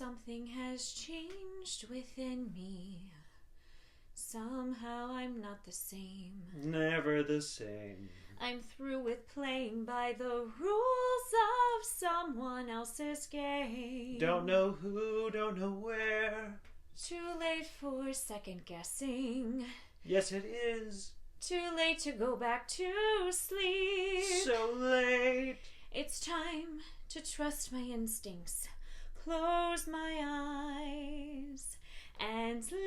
Something has changed within me. Somehow I'm not the same. Never the same. I'm through with playing by the rules of someone else's game. Don't know who, don't know where. Too late for second guessing. Yes, it is. Too late to go back to sleep. So late. It's time to trust my instincts. Close my eyes and sleep.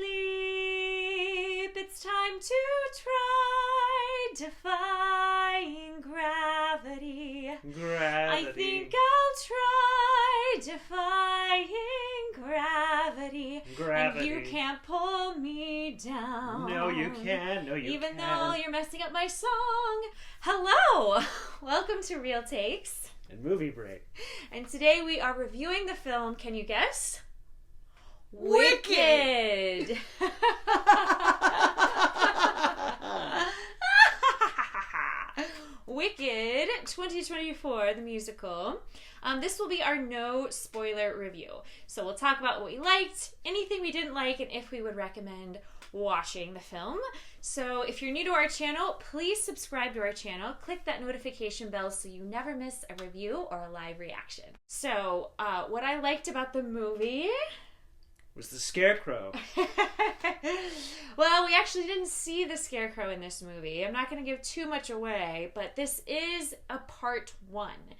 It's time to try defying gravity. I think I'll try defying gravity. And you can't pull me down. No, you can. No, you Even can. though you're messing up my song. Hello! Welcome to Real Takes. And Movie Break. And today we are reviewing the film, can you guess? Wicked! Wicked 2024, the musical. This will be our no spoiler review. So we'll talk about what we liked, anything we didn't like, and if we would recommend watching the film. So if you're new to our channel, please subscribe to our channel. Click that notification bell so you never miss a review or a live reaction. So what I liked about the movie was the Scarecrow. Well, we actually didn't see the Scarecrow in this movie. I'm not going to give too much away, but this is a part one.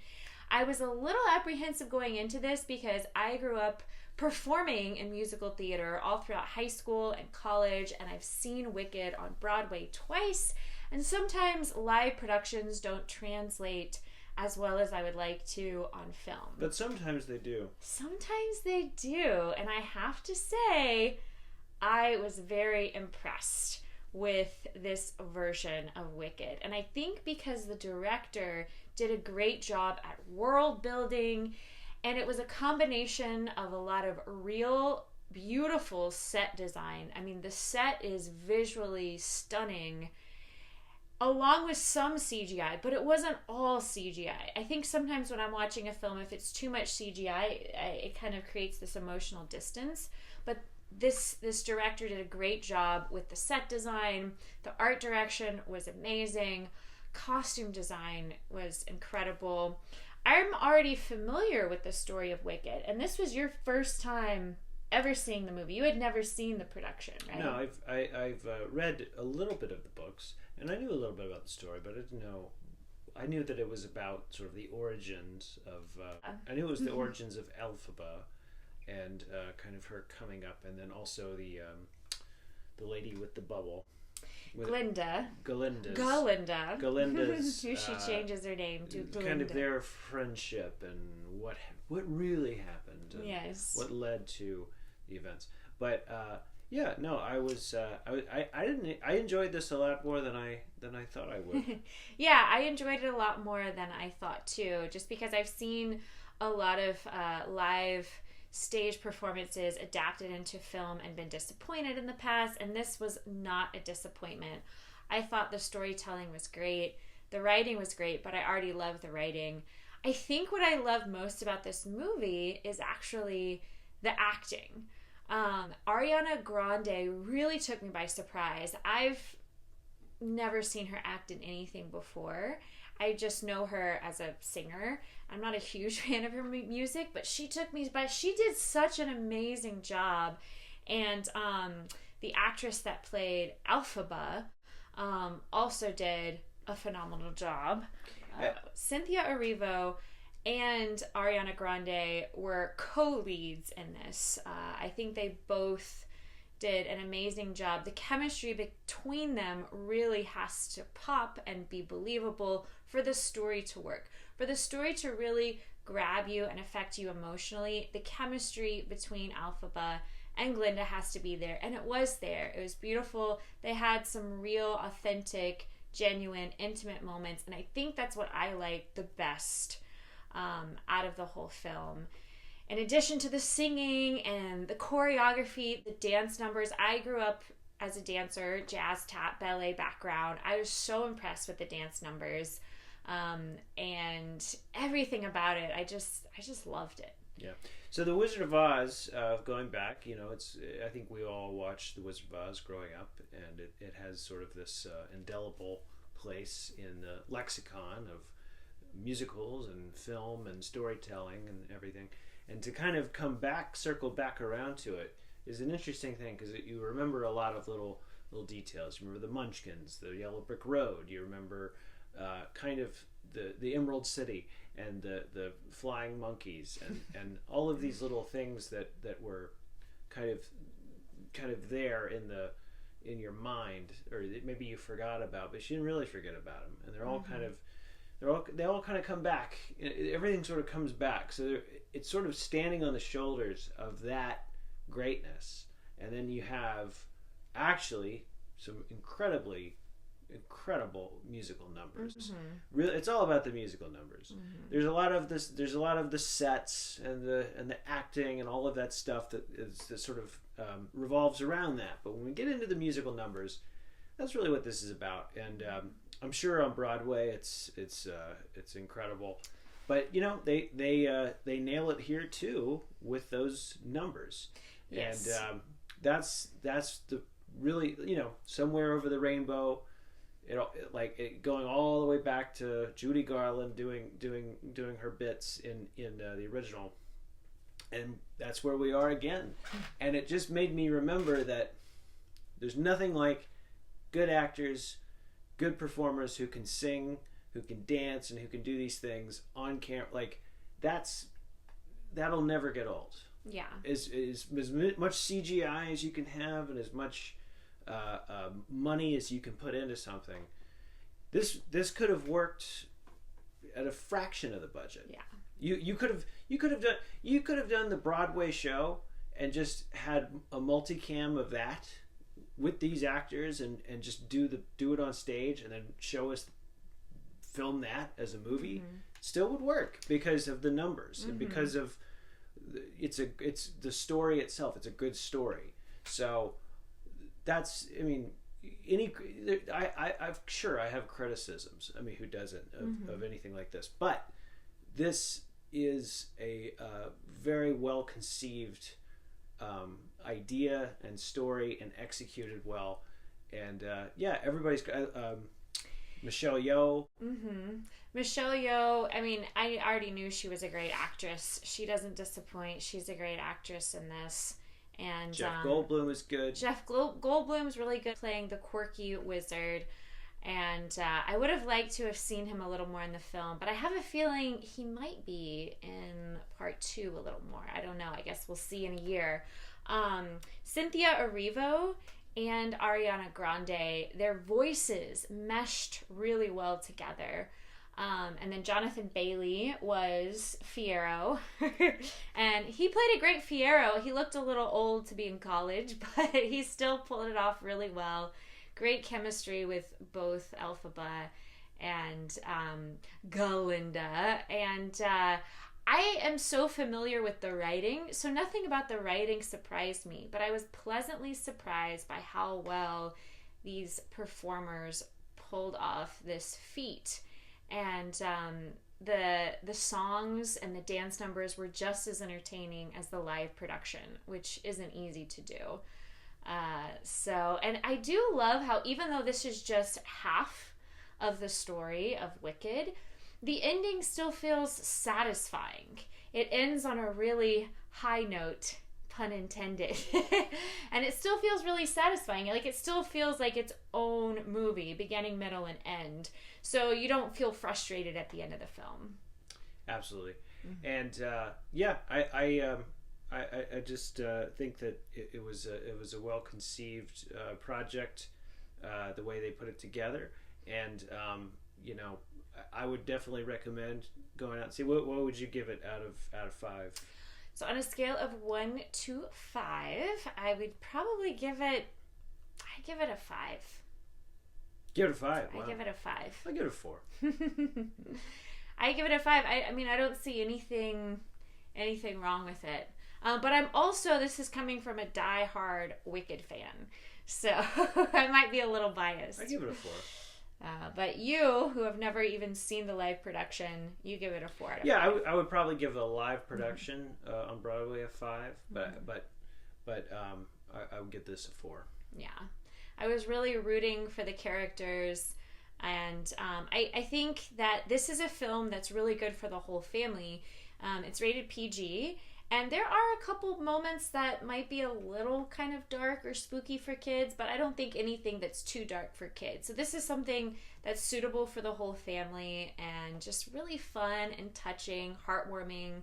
I was a little apprehensive going into this because I grew up performing in musical theater all throughout high school and college, and I've seen Wicked on Broadway twice, and sometimes live productions don't translate as well as I would like to on film. But sometimes they do. Sometimes they do, and I have to say, I was very impressed with this version of Wicked. And I think because the director did a great job at world building, and it was a combination of a lot of real, beautiful set design. I mean, the set is visually stunning, along with some CGI, but it wasn't all CGI. I think sometimes when I'm watching a film, if it's too much CGI, it kind of creates this emotional distance. But this director did a great job with the set design. The art direction was amazing. Costume design was incredible. I'm already familiar with the story of Wicked, and this was your first time ever seeing the movie. You had never seen the production, right? No, I've read a little bit of the books, and I knew a little bit about the story, but I didn't know. I knew that it was about sort of the origins of. I knew it was the origins of Elphaba, and kind of her coming up, and then also the lady with the bubble. Galinda's who she changes her name to Glinda. Kind of their friendship and what really happened. And yes. What led to the events. But yeah, no, I enjoyed this a lot more than I thought I would. Yeah, I enjoyed it a lot more than I thought too, just because I've seen a lot of live stage performances adapted into film and been disappointed in the past, and this was not a disappointment. I thought the storytelling was great, the writing was great, but I already loved the writing. I think what I love most about this movie is actually the acting. Ariana Grande really took me by surprise. I've never seen her act in anything before. I just know her as a singer. I'm not a huge fan of her music, but she took me by. She did such an amazing job. And the actress that played Elphaba also did a phenomenal job. Cynthia Erivo and Ariana Grande were co-leads in this. I think they both did an amazing job. The chemistry between them really has to pop and be believable for the story to work. For the story to really grab you and affect you emotionally, the chemistry between Elphaba and Glinda has to be there. And it was there. It was beautiful. They had some real, authentic, genuine, intimate moments. And I think that's what I liked the best out of the whole film. In addition to the singing and the choreography, the dance numbers, I grew up as a dancer, jazz, tap, ballet background. I was so impressed with the dance numbers and everything about it. I just loved it. Yeah. So The Wizard of Oz, going back, I think we all watched The Wizard of Oz growing up, and it has sort of this indelible place in the lexicon of musicals and film and storytelling and everything. And to kind of circle back around to it is an interesting thing, because you remember a lot of little details. You remember the Munchkins, the Yellow Brick Road. You remember kind of the Emerald City and the flying monkeys and all of these little things that were kind of there in your mind, or that maybe you forgot about, but you didn't really forget about them. And they're all they all kind of come back. Everything sort of comes back. So it's sort of standing on the shoulders of that greatness. And then you have actually some incredible musical numbers. Mm-hmm. Really, it's all about the musical numbers. Mm-hmm. There's a lot of this. There's a lot of the sets and the acting and all of that stuff that sort of revolves around that. But when we get into the musical numbers, that's really what this is about. And I'm sure on Broadway it's incredible. But they nail it here too with those numbers. Yes. And that's the really, Somewhere Over the Rainbow. Going all the way back to Judy Garland doing her bits in the original, and that's where we are again. And it just made me remember that there's nothing like good actors, good performers who can sing, who can dance, and who can do these things on camera. That'll never get old. Yeah. As much CGI as you can have, and as much money as you can put into something, this could have worked at a fraction of the budget. Yeah. You could have done the Broadway show and just had a multicam of that with these actors and just do it on stage and then film that as a movie. Mm-hmm. Still would work because of the numbers. Mm-hmm. And because of it's the story itself. It's a good story. So that's, I'm sure I have criticisms. Who doesn't of anything like this? But this is a very well conceived idea and story, and executed well. And everybody's Michelle Yeoh. Mm-hmm. Michelle Yeoh, I already knew she was a great actress. She doesn't disappoint. She's a great actress in this. And Jeff Goldblum is good. Jeff Goldblum's really good playing the quirky wizard. And I would have liked to have seen him a little more in the film, but I have a feeling he might be in part 2 a little more. I don't know. I guess we'll see in a year. Cynthia Erivo and Ariana Grande, their voices meshed really well together. And then Jonathan Bailey was Fiyero, and he played a great Fiyero. He looked a little old to be in college, but he still pulled it off really well. Great chemistry with both Elphaba and Galinda. And I am so familiar with the writing, so nothing about the writing surprised me, but I was pleasantly surprised by how well these performers pulled off this feat. And the songs and the dance numbers were just as entertaining as the live production, which isn't easy to do. And I do love how, even though this is just half of the story of Wicked, the ending still feels satisfying. It ends on a really high note, pun intended. And it still feels really satisfying. It still feels like its own movie, beginning, middle, and end. So you don't feel frustrated at the end of the film. Absolutely. Mm-hmm. And I just think that it was a well conceived project, the way they put it together, and I would definitely recommend going out and see. What would you give it out of 5? So on a scale of 1 to 5, I would probably give it a 5. Give it a 5. Wow. I give it a 5. I give it a 4. I give it a 5. I don't see anything wrong with it. But I'm also, this is coming from a die-hard Wicked fan, so I might be a little biased. I give it a 4. But you, who have never even seen the live production, you give it a 4 out of 5. Yeah, I would probably give a live production on Broadway a 5, but I would give this a 4. Yeah, I was really rooting for the characters, and I think that this is a film that's really good for the whole family. It's rated PG, and there are a couple moments that might be a little kind of dark or spooky for kids, but I don't think anything that's too dark for kids. So this is something that's suitable for the whole family and just really fun and touching, heartwarming,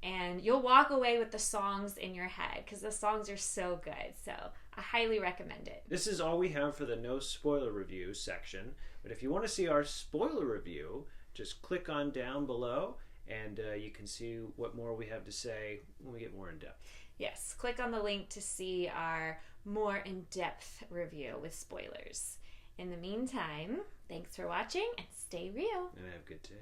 and you'll walk away with the songs in your head because the songs are so good. So I highly recommend it. This is all we have for the no spoiler review section, but if you want to see our spoiler review, just click on down below and you can see what more we have to say when we get more in depth. Yes, click on the link to see our more in-depth review with spoilers. In the meantime, thanks for watching and stay real. And have a good day.